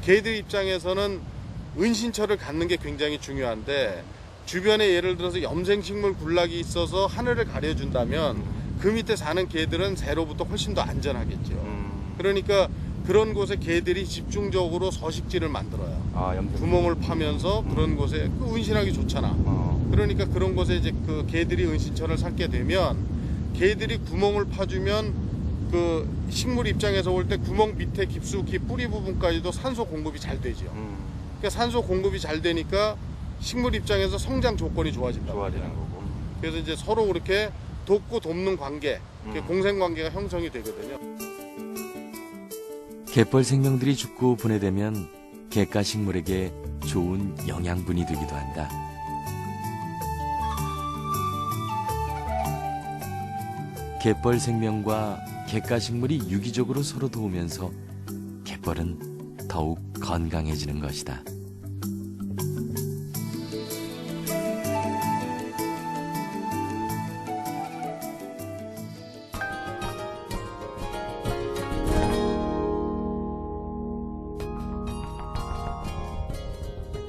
개들 입장에서는 은신처를 갖는 게 굉장히 중요한데 주변에 예를 들어서 염생식물 군락이 있어서 하늘을 가려준다면 그 밑에 사는 개들은 새로부터 훨씬 더 안전하겠죠. 그러니까 그런 곳에 개들이 집중적으로 서식지를 만들어요. 구멍을 파면서 그런 곳에 은신하기 좋잖아. 그러니까 그런 곳에 이제 그 개들이 은신처를 쌓게 되면 개들이 구멍을 파주면 그 식물 입장에서 볼 때 구멍 밑에 깊숙이 뿌리 부분까지도 산소 공급이 잘 되죠. 그러니까 산소 공급이 잘 되니까 식물 입장에서 성장 조건이 좋아지는 거고. 그래서 이제 서로 그렇게 돕고 돕는 관계, 공생 관계가 형성이 되거든요. 갯벌 생명들이 죽고 분해되면 갯가 식물에게 좋은 영양분이 되기도 한다. 갯벌 생명과 갯가 식물이 유기적으로 서로 도우면서 갯벌은 더욱 건강해지는 것이다.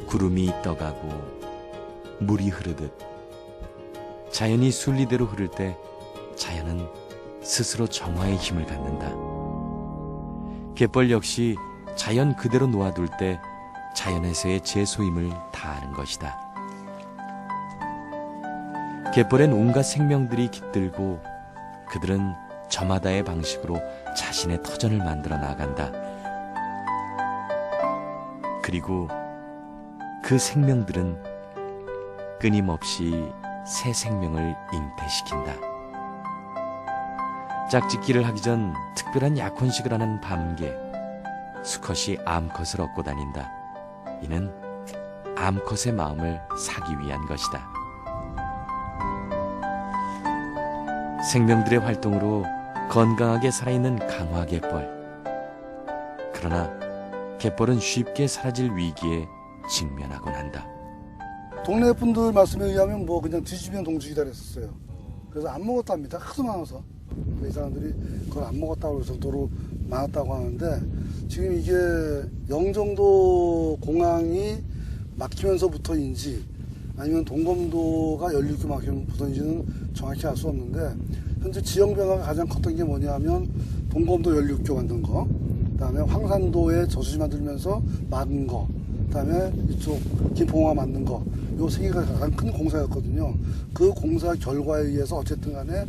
구름이 떠가고 물이 흐르듯 자연이 순리대로 흐를 때 자연은 스스로 정화의 힘을 갖는다. 갯벌 역시 자연 그대로 놓아둘 때 자연에서의 제소임을 다하는 것이다. 갯벌엔 온갖 생명들이 깃들고 그들은 저마다의 방식으로 자신의 터전을 만들어 나간다. 그리고 그 생명들은 끊임없이 새 생명을 잉태시킨다. 짝짓기를 하기 전 특별한 약혼식을 하는 밤개, 수컷이 암컷을 얻고 다닌다. 이는 암컷의 마음을 사기 위한 것이다. 생명들의 활동으로 건강하게 살아있는 강화갯벌. 그러나 갯벌은 쉽게 사라질 위기에 직면하곤 한다. 동네 분들 말씀에 의하면 뭐 그냥 뒤집으면 동죽이다 그랬었어요. 그래서 안 먹었답니다. 하도 많아서. 이 사람들이 그걸 안 먹었다고 할 정도로 많았다고 하는데 지금 이게 영종도 공항이 막히면서부터인지 아니면 동검도가 연륙이 막히면서부터인지는 정확히 알 수 없는데 현재 지형 변화가 가장 컸던 게 뭐냐면 동검도 연륙교 만든 거, 그다음에 황산도에 저수지 만들면서 막은 거, 그다음에 이쪽 김포공항 만든 거, 요 세 개가 가장 큰 공사였거든요. 그 공사 결과에 의해서 어쨌든 간에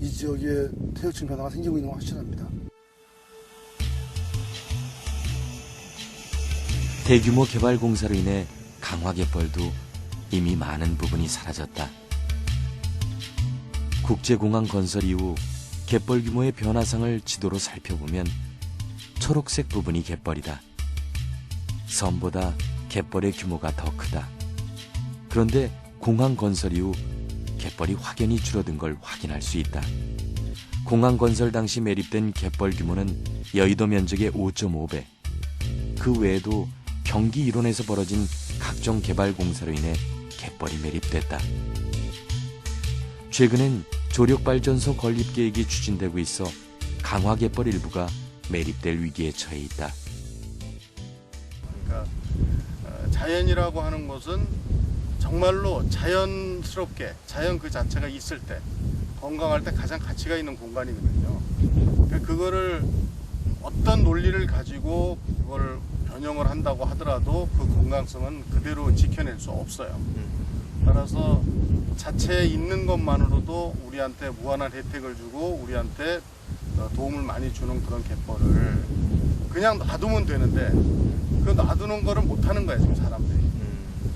이 지역에 태엽층 변화가 생기고 있는 건 확실합니다. 대규모 개발 공사로 인해 강화갯벌도 이미 많은 부분이 사라졌다. 국제공항 건설 이후 갯벌 규모의 변화상을 지도로 살펴보면 초록색 부분이 갯벌이다. 섬보다 갯벌의 규모가 더 크다. 그런데 공항 건설 이후 갯벌이 확연히 줄어든 걸 확인할 수 있다. 공항 건설 당시 매립된 갯벌 규모는 여의도 면적의 5.5배. 그 외에도 경기 일원에서 벌어진 각종 개발 공사로 인해 갯벌이 매립됐다. 최근엔 조력발전소 건립 계획이 추진되고 있어 강화갯벌 일부가 매립될 위기에 처해 있다. 그러니까 자연이라고 하는 것은 정말로 자연스럽게 자연 그 자체가 있을 때 건강할 때 가장 가치가 있는 공간이거든요. 그러니까 그거를 어떤 논리를 가지고 그걸 변형을 한다고 하더라도 그 건강성은 그대로 지켜낼 수 없어요. 따라서 자체에 있는 것만으로도 우리한테 무한한 혜택을 주고 우리한테 도움을 많이 주는 그런 갯벌을 그냥 놔두면 되는데 그 놔두는 거를 못하는 거예요, 지금 사람들이.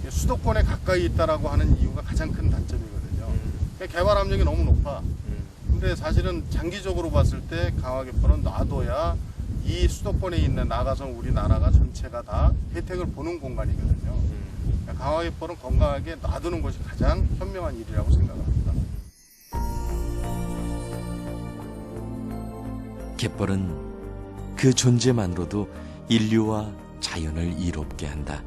수도권에 가까이 있다라고 하는 이유가 가장 큰 단점이거든요. 개발 압력이 너무 높아. 근데 사실은 장기적으로 봤을 때 강화갯벌은 놔둬야 이 수도권에 있는 나가서 우리나라가 전체가 다 혜택을 보는 공간이거든요. 강화갯벌은 건강하게 놔두는 것이 가장 현명한 일이라고 생각합니다. 갯벌은 그 존재만으로도 인류와 자연을 이롭게 한다.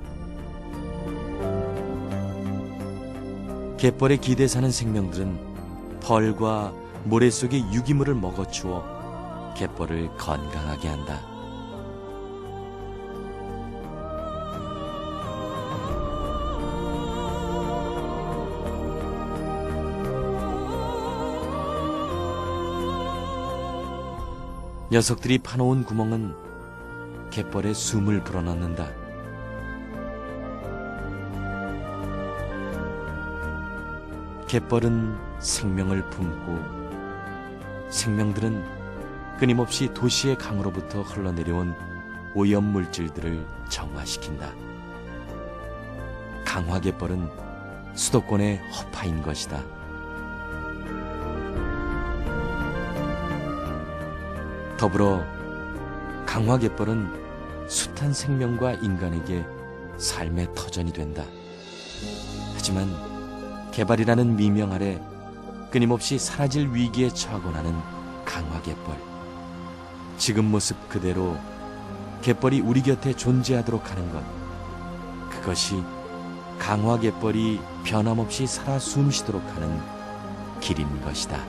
갯벌에 기대 사는 생명들은 벌과 모래 속의 유기물을 먹어주어 갯벌을 건강하게 한다. 녀석들이 파놓은 구멍은 갯벌에 숨을 불어넣는다. 갯벌은 생명을 품고 생명들은 끊임없이 도시의 강으로부터 흘러내려온 오염물질들을 정화시킨다. 강화갯벌은 수도권의 허파인 것이다. 더불어 강화갯벌은 숱한 생명과 인간에게 삶의 터전이 된다. 하지만 개발이라는 미명 아래 끊임없이 사라질 위기에 처하고 나는 강화갯벌. 지금 모습 그대로 갯벌이 우리 곁에 존재하도록 하는 것, 그것이 강화갯벌이 변함없이 살아 숨쉬도록 하는 길인 것이다.